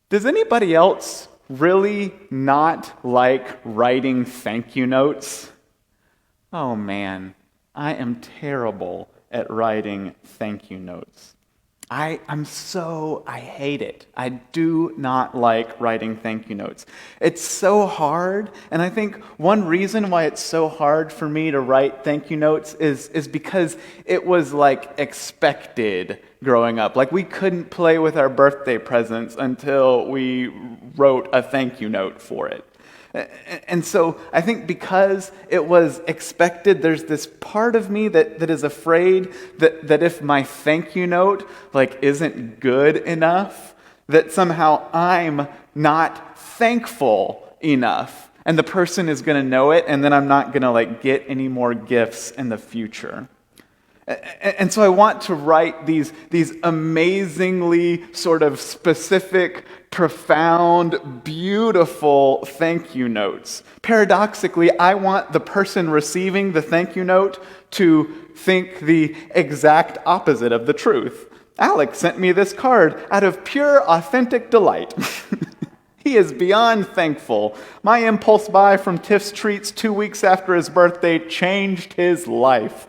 Does anybody else really not like writing thank you notes? Oh man, I am terrible at writing thank you notes. I hate it. I do not like writing thank you notes. It's so hard, and I think one reason why it's so hard for me to write thank you notes is because it was like expected growing up. Like we couldn't play with our birthday presents until we wrote a thank you note for it. And so I think because it was expected, there's this part of me that is afraid that if my thank you note isn't good enough, that somehow I'm not thankful enough. And the person is going to know it, and then I'm not going to get any more gifts in the future. And so I want to write these amazingly sort of specific, profound, beautiful thank you notes. Paradoxically, I want the person receiving the thank you note to think the exact opposite of the truth. Alex sent me this card out of pure, authentic delight. He is beyond thankful. My impulse buy from Tiff's Treats 2 weeks after his birthday changed his life.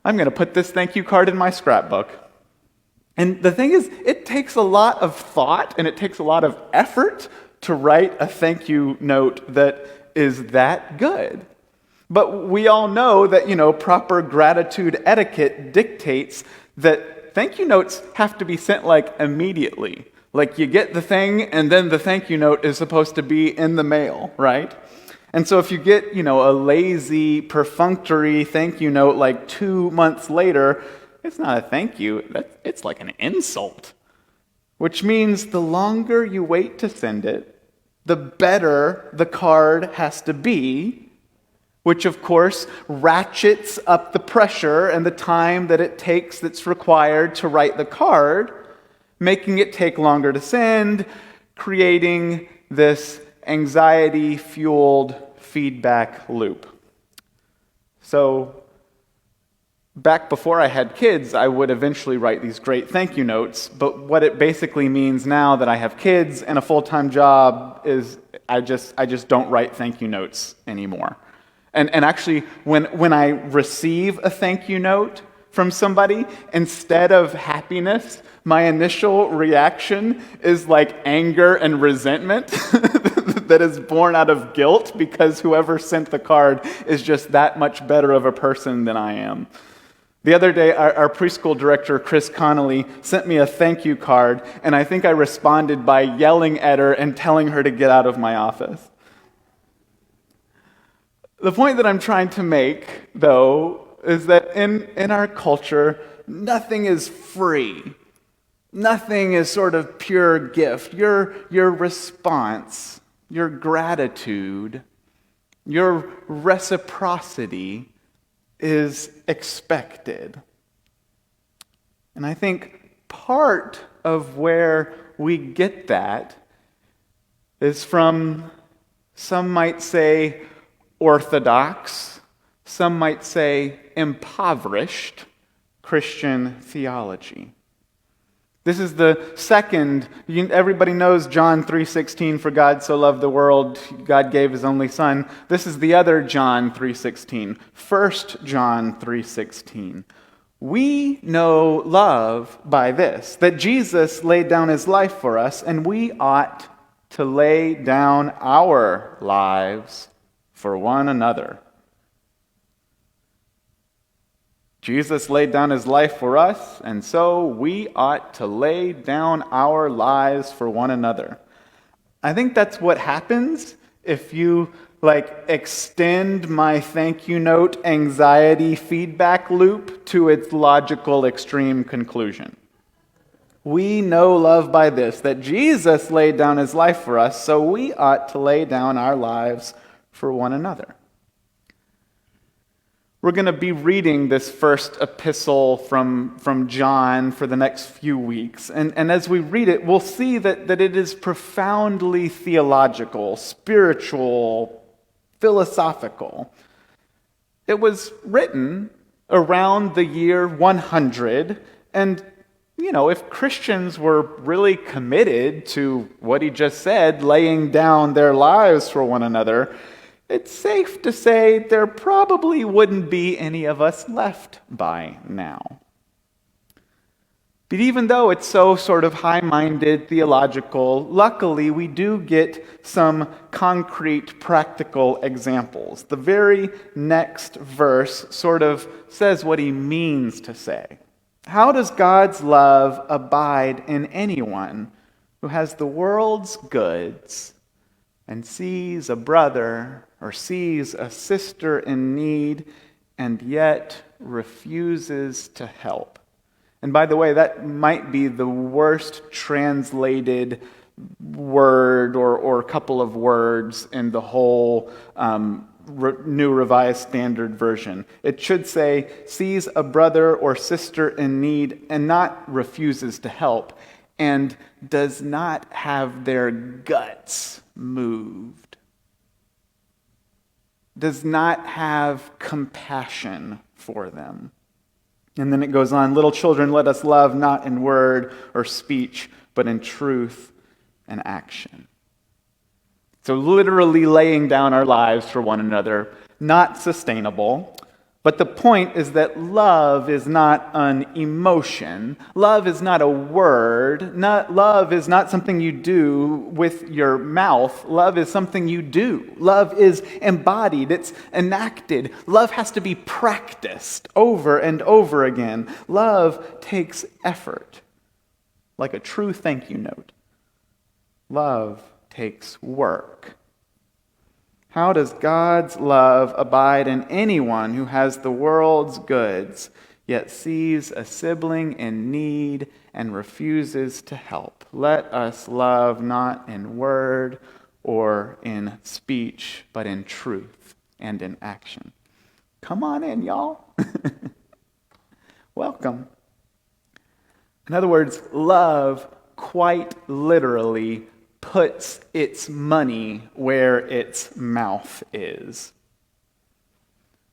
I'm going to put this thank you card in my scrapbook. And the thing is, it takes a lot of thought and it takes a lot of effort to write a thank you note that is that good. But we all know that, proper gratitude etiquette dictates that thank you notes have to be sent immediately. You get the thing and then the thank you note is supposed to be in the mail, right? And so if you get, a lazy, perfunctory thank you note 2 months later, it's not a thank you, it's like an insult. Which means the longer you wait to send it, the better the card has to be, which of course ratchets up the pressure and the time that it takes that's required to write the card, making it take longer to send, creating this anxiety-fueled feedback loop. So, back before I had kids, I would eventually write these great thank you notes, but what it basically means now that I have kids and a full-time job is I just don't write thank you notes anymore. And actually, when I receive a thank you note from somebody, instead of happiness, my initial reaction is anger and resentment that is born out of guilt because whoever sent the card is just that much better of a person than I am. The other day, our preschool director, Chris Connolly, sent me a thank you card, and I think I responded by yelling at her and telling her to get out of my office. The point that I'm trying to make, though, is that in our culture, nothing is free. Nothing is sort of pure gift. Your response, your gratitude, your reciprocity is expected. And I think part of where we get that is from, some might say, orthodox, some might say impoverished Christian theology. This is the second, everybody knows John 3:16, for God so loved the world, God gave his only son. This is the other John 3:16, 1 John 3:16. We know love by this, that Jesus laid down his life for us, and we ought to lay down our lives for one another. Jesus laid down his life for us, and so we ought to lay down our lives for one another. I think that's what happens if you extend my thank you note anxiety feedback loop to its logical extreme conclusion. We know love by this, that Jesus laid down his life for us, so we ought to lay down our lives for one another. We're going to be reading this first epistle from John for the next few weeks. And as we read it, we'll see that it is profoundly theological, spiritual, philosophical. It was written around the year 100, and if Christians were really committed to what he just said, laying down their lives for one another, it's safe to say there probably wouldn't be any of us left by now. But even though it's so sort of high-minded, theological, luckily we do get some concrete, practical examples. The very next verse sort of says what he means to say. How does God's love abide in anyone who has the world's goods and sees a brother or sees a sister in need and yet refuses to help? And by the way, that might be the worst translated word or couple of words in the whole New Revised Standard Version. It should say, sees a brother or sister in need and not refuses to help, and does not have their guts moved. Does not have compassion for them. And then it goes on, little children, let us love not in word or speech, but in truth and action. So literally laying down our lives for one another, not sustainable. But the point is that love is not an emotion. Love is not a word. Love is not something you do with your mouth. Love is something you do. Love is embodied. It's enacted. Love has to be practiced over and over again. Love takes effort, like a true thank you note. Love takes work. How does God's love abide in anyone who has the world's goods, yet sees a sibling in need and refuses to help? Let us love not in word or in speech, but in truth and in action. Come on in, y'all. Welcome. In other words, love quite literally puts its money where its mouth is.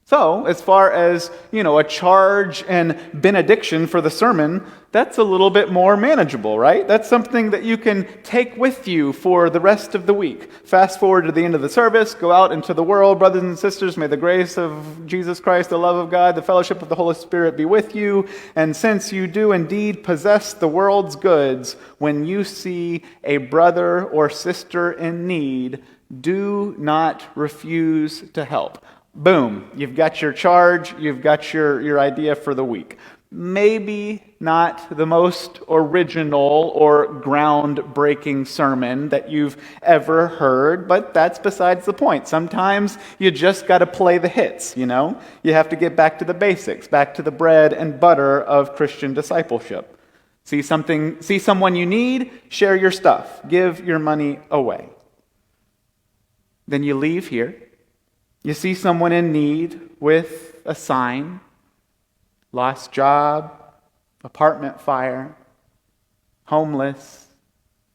So, as far as, a charge and benediction for the sermon, that's a little bit more manageable, right? That's something that you can take with you for the rest of the week. Fast forward to the end of the service, go out into the world, brothers and sisters, may the grace of Jesus Christ, the love of God, the fellowship of the Holy Spirit be with you. And since you do indeed possess the world's goods, when you see a brother or sister in need, do not refuse to help. Boom, you've got your charge, you've got your idea for the week. Maybe not the most original or groundbreaking sermon that you've ever heard, but that's besides the point. Sometimes you just got to play the hits, You have to get back to the basics, back to the bread and butter of Christian discipleship. See someone you need, share your stuff, give your money away. Then you leave here. You see someone in need with a sign, lost job, apartment fire, homeless,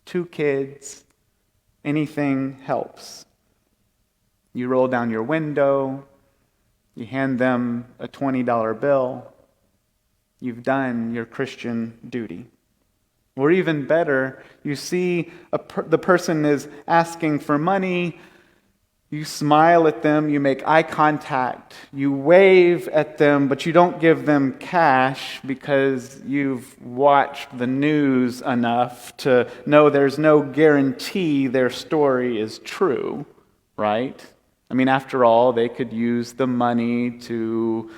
2 kids, anything helps. You roll down your window, you hand them a $20 bill. You've done your Christian duty. Or even better, you see the person is asking for money. You smile at them, you make eye contact, you wave at them, but you don't give them cash because you've watched the news enough to know there's no guarantee their story is true, right? I mean, after all, they could use the money to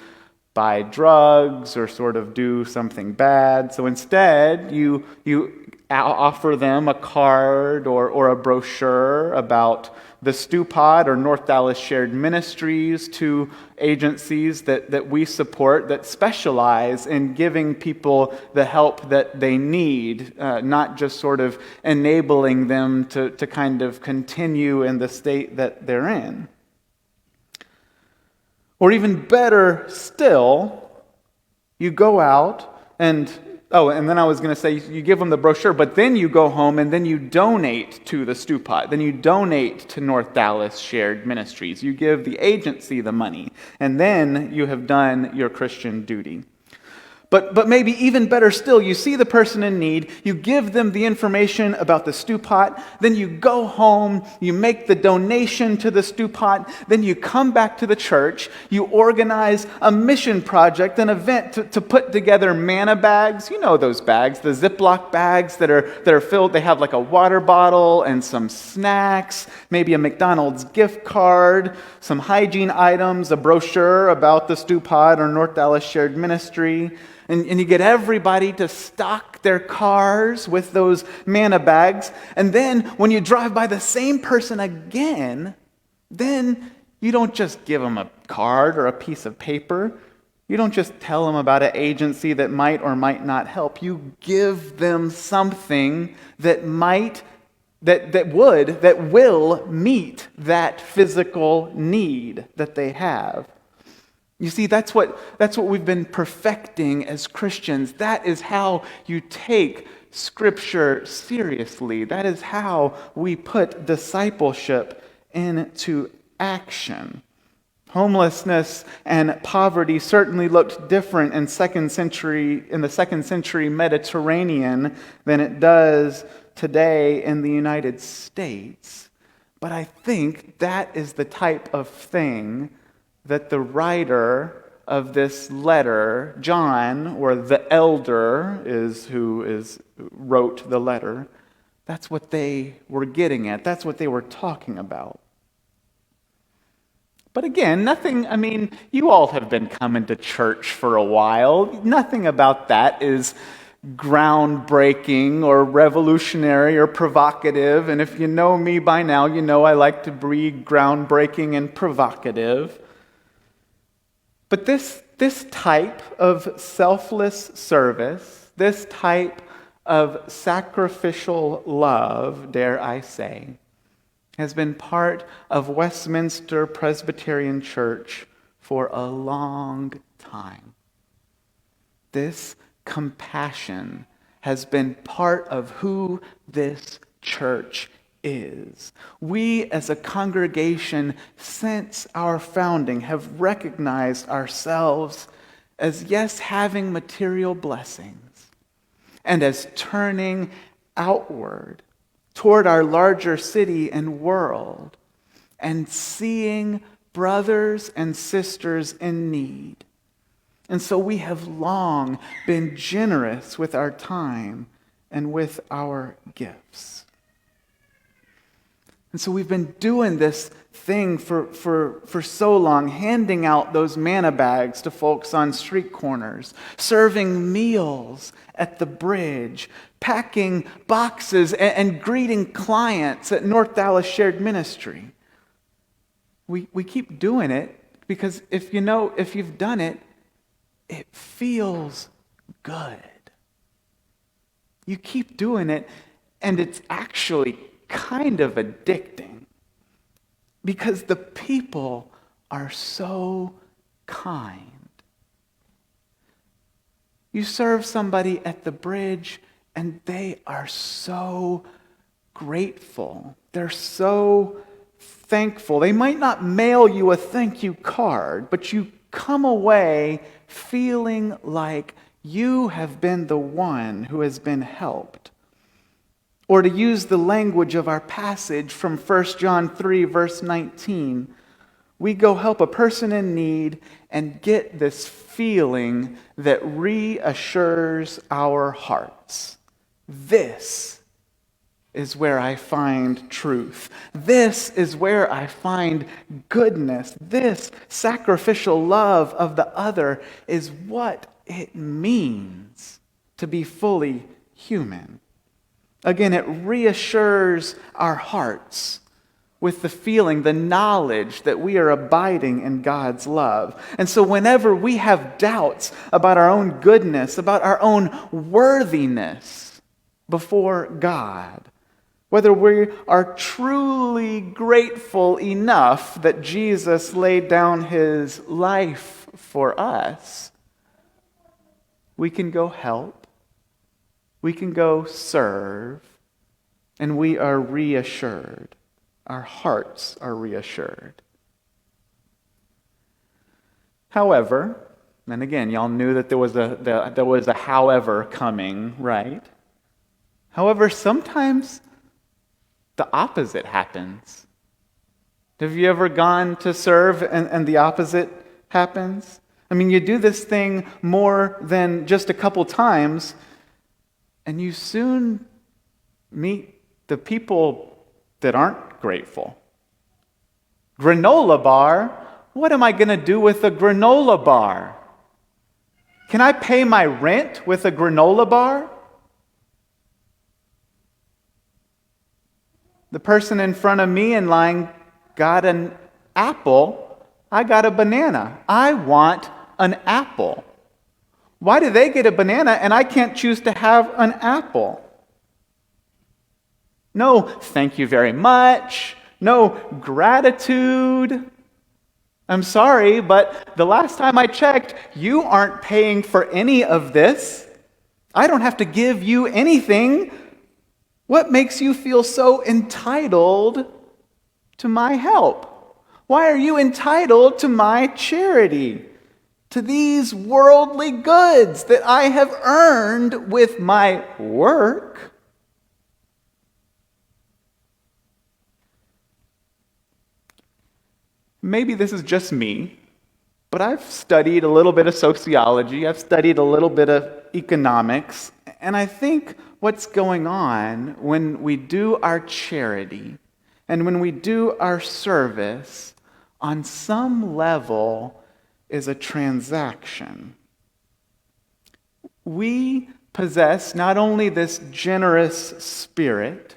buy drugs or sort of do something bad. So instead, you offer them a card or a brochure about the Stew Pod or North Dallas Shared Ministries, 2 agencies that we support that specialize in giving people the help that they need, not just sort of enabling them to kind of continue in the state that they're in. Or even better still, you go out and then I was going to say you give them the brochure, but then you go home and then you donate to the Stew Pot. Then you donate to North Dallas Shared Ministries. You give the agency the money, and then you have done your Christian duty. But maybe even better still, you see the person in need, you give them the information about the stew pot, then you go home, you make the donation to the stew pot, then you come back to the church, you organize a mission project, an event to put together manna bags. You know those bags, the Ziploc bags that are filled. They have like a water bottle and some snacks, maybe a McDonald's gift card, some hygiene items, a brochure about the stew pot or North Dallas Shared Ministry. And you get everybody to stock their cars with those manna bags. And then when you drive by the same person again, then you don't just give them a card or a piece of paper. You don't just tell them about an agency that might or might not help. You give them something that will meet that physical need that they have. You see, that's what we've been perfecting as Christians. That is how you take Scripture seriously. That is how we put discipleship into action. Homelessness and poverty certainly looked different in the second century Mediterranean than it does today in the United States. But I think that is the type of thing that the writer of this letter, John, or the elder is who wrote the letter, that's what they were getting at. That's what they were talking about. But again, you all have been coming to church for a while. Nothing about that is groundbreaking or revolutionary or provocative. And if you know me by now, you know I like to be groundbreaking and provocative. But this type of selfless service, this type of sacrificial love, dare I say, has been part of Westminster Presbyterian Church for a long time. This compassion has been part of who this church is. We as a congregation, since our founding, have recognized ourselves as, yes, having material blessings, and as turning outward toward our larger city and world, and seeing brothers and sisters in need. And so we have long been generous with our time and with our gifts. And so we've been doing this thing for so long, handing out those manna bags to folks on street corners, serving meals at the bridge, packing boxes and greeting clients at North Dallas Shared Ministry. We keep doing it because if you've done it, it feels good. You keep doing it, and it's actually kind of addicting because the people are so kind. You serve somebody at the bridge and they are so grateful. They're so thankful. They might not mail you a thank you card, but you come away feeling like you have been the one who has been helped. Or to use the language of our passage from 1 John 3, verse 19, we go help a person in need and get this feeling that reassures our hearts. This is where I find truth. This is where I find goodness. This sacrificial love of the other is what it means to be fully human. Again, it reassures our hearts with the feeling, the knowledge that we are abiding in God's love. And so whenever we have doubts about our own goodness, about our own worthiness before God, whether we are truly grateful enough that Jesus laid down his life for us, we can go help. We can go serve, and we are reassured. Our hearts are reassured. However, And again, y'all knew that there was a however coming, right? However, sometimes the opposite happens. Have you ever gone to serve and the opposite happens? I mean, you do this thing more than just a couple times, and you soon meet the people that aren't grateful. Granola bar? What am I going to do with a granola bar? Can I pay my rent with a granola bar? The person in front of me in line got an apple. I got a banana. I want an apple. Why do they get a banana and I can't choose to have an apple? No, thank you very much. No, gratitude. I'm sorry, but the last time I checked, you aren't paying for any of this. I don't have to give you anything. What makes you feel so entitled to my help? Why are you entitled to my charity? To these worldly goods that I have earned with my work? Maybe this is just me, but I've studied a little bit of sociology, I've studied a little bit of economics, and I think what's going on when we do our charity and when we do our service, on some level, is a transaction. We possess not only this generous spirit,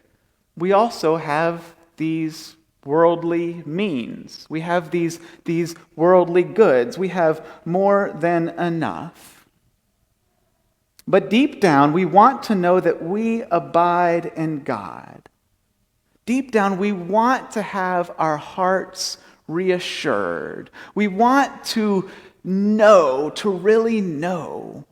we also have these worldly means. We have these worldly goods. We have more than enough. But deep down, we want to know that we abide in God. Deep down, we want to have our hearts reassured. We want to know, to really know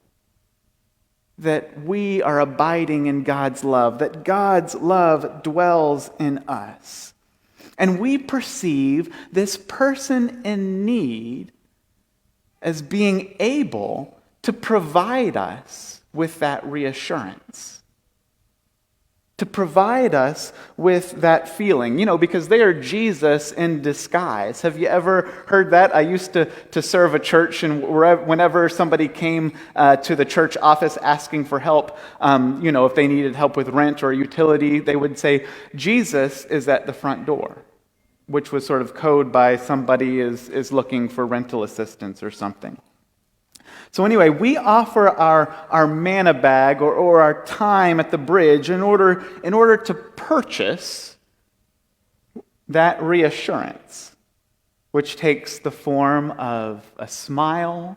that we are abiding in God's love, that God's love dwells in us. And we perceive this person in need as being able to provide us with that reassurance, to provide us with that feeling, because they are Jesus in disguise. Have you ever heard that? I used to serve a church, and whenever somebody came to the church office asking for help, if they needed help with rent or utility, they would say, Jesus is at the front door, which was sort of code by somebody is looking for rental assistance or something. So anyway, we offer our manna bag or our time at the bridge in order to purchase that reassurance, which takes the form of a smile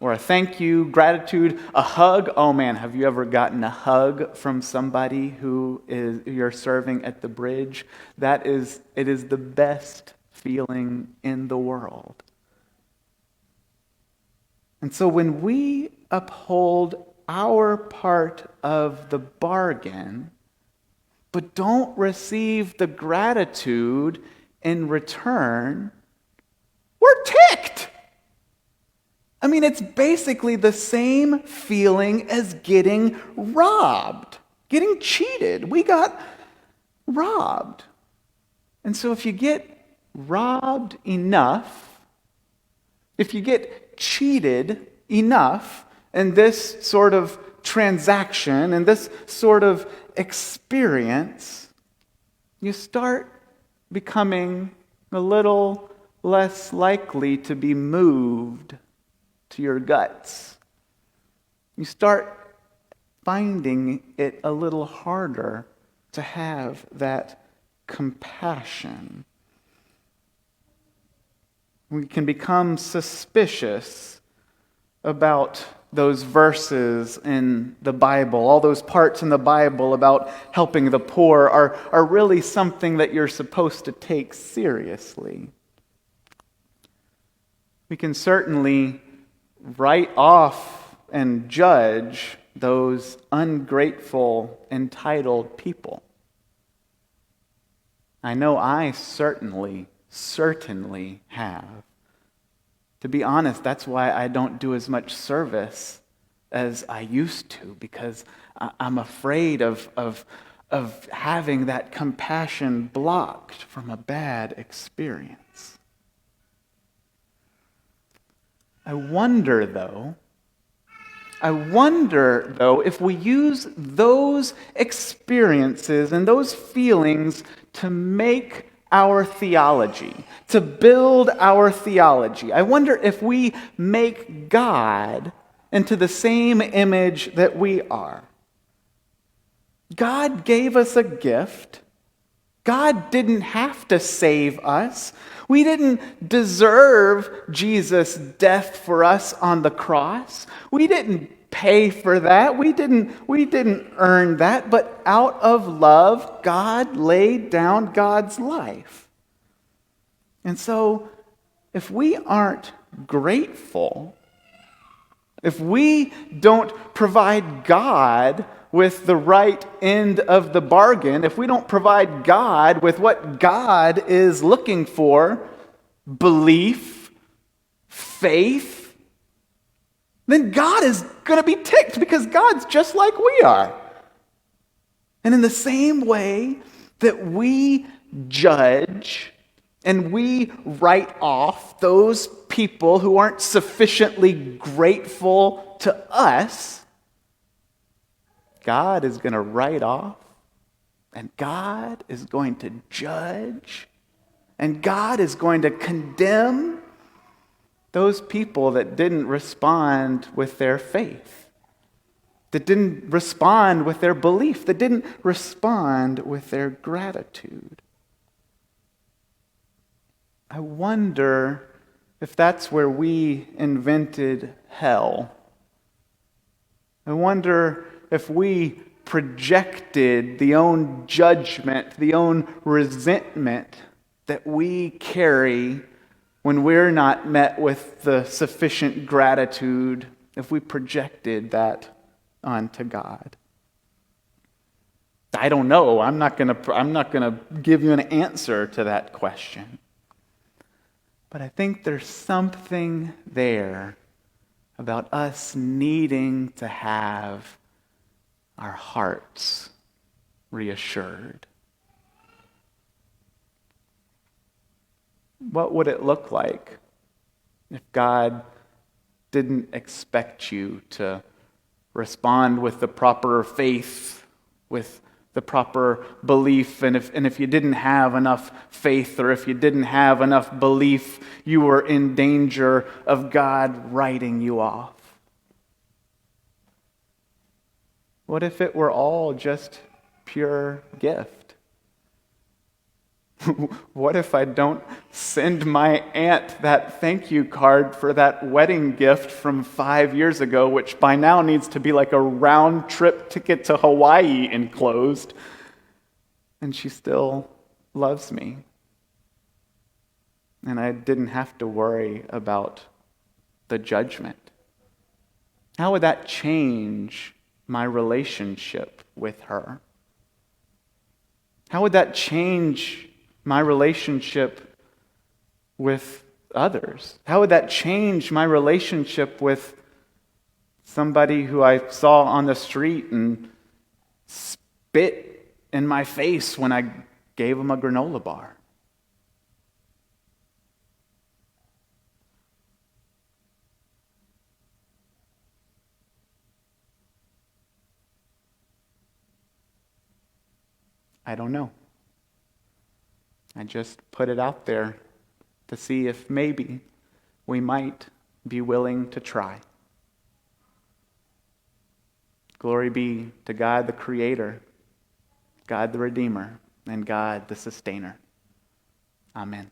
or a thank you, gratitude, a hug. Oh man, have you ever gotten a hug from somebody who you're serving at the bridge? It is the best feeling in the world. And so when we uphold our part of the bargain, but don't receive the gratitude in return, we're ticked. I mean, it's basically the same feeling as getting robbed, getting cheated. We got robbed. And so if you get robbed enough, if you get cheated enough in this sort of transaction and this sort of experience, you start becoming a little less likely to be moved to your guts. You start finding it a little harder to have that compassion. We can become suspicious about those verses in the Bible, all those parts in the Bible about helping the poor are really something that you're supposed to take seriously. We can certainly write off and judge those ungrateful, entitled people. I know I certainly have. To be honest, that's why I don't do as much service as I used to, because I'm afraid of having that compassion blocked from a bad experience. I wonder, though, if we use those experiences and those feelings to make our theology, to build our theology. I wonder if we make God into the same image that we are. God gave us a gift. God didn't have to save us. We didn't deserve Jesus' death for us on the cross. We didn't pay for that. We didn't earn that. But out of love, God laid down God's life. And so, if we aren't grateful, if we don't provide God with the right end of the bargain, if we don't provide God with what God is looking for, belief, faith, then God is going to be ticked because God's just like we are. And in the same way that we judge and we write off those people who aren't sufficiently grateful to us, God is going to write off, and God is going to judge, and God is going to condemn those people that didn't respond with their faith, that didn't respond with their belief, that didn't respond with their gratitude. I wonder if that's where we invented hell. I wonder if we projected the own judgment, the own resentment that we carry when we're not met with the sufficient gratitude, if we projected that onto God. I don't know. I'm not gonna give you an answer to that question. But I think there's something there about us needing to have our hearts reassured. What would it look like if God didn't expect you to respond with the proper faith, with the proper belief, and if you didn't have enough faith or if you didn't have enough belief, you were in danger of God writing you off? What if it were all just pure gift? What if I don't send my aunt that thank you card for that wedding gift from 5 years ago, which by now needs to be like a round trip ticket to Hawaii enclosed, and she still loves me? And I didn't have to worry about the judgment. How would that change my relationship with her? How would that change my relationship with others? How would that change my relationship with somebody who I saw on the street and spit in my face when I gave them a granola bar? I don't know. I just put it out there to see if maybe we might be willing to try. Glory be to God the Creator, God the Redeemer, and God the Sustainer. Amen.